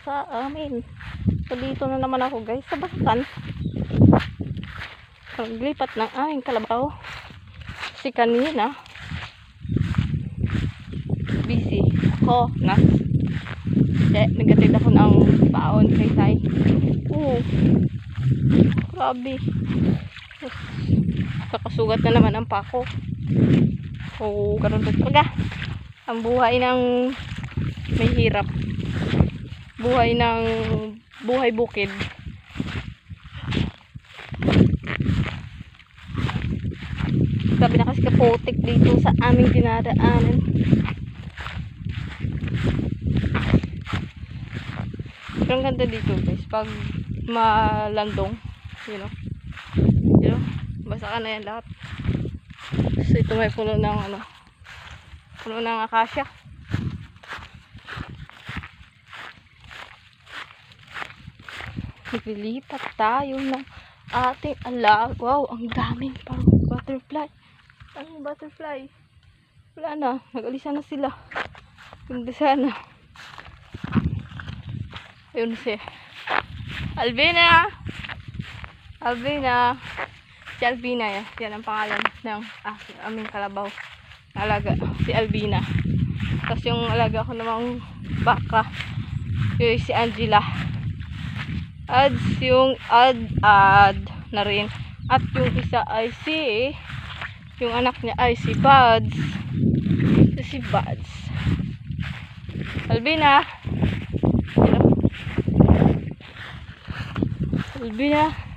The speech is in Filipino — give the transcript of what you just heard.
sa amin. So dito na naman ako guys sa basukan. Paglipat ng aming kalabaw. Kasi kanina busy ako na nagatid ako ng baon kay Tay. Grabe. Kakasugat na naman ang pako. So ganun talaga ang buhay ng may hirap, buhay bukid. Grabe na kasi kapotik dito sa aming dinadaanan. Pero ang ganda dito guys pag malandong, you know, basa ka na yan lahat. So ito may puno ng puno ng akasya. Naglilipat tayo ng ating wow, ang daming parang butterfly. Anong butterfly? Wala na, nag-alisa na sila. Ganda sana. Ayun siya. Albina! Si Albina yan ang pangalan ng aming kalabaw. Alaga, si Albina. Tapos yung alaga ko namang baka, yung si Angela. Yung ad na rin. At yung isa ay yung anak niya ay si Buds. Si Buds. Albina. Albina.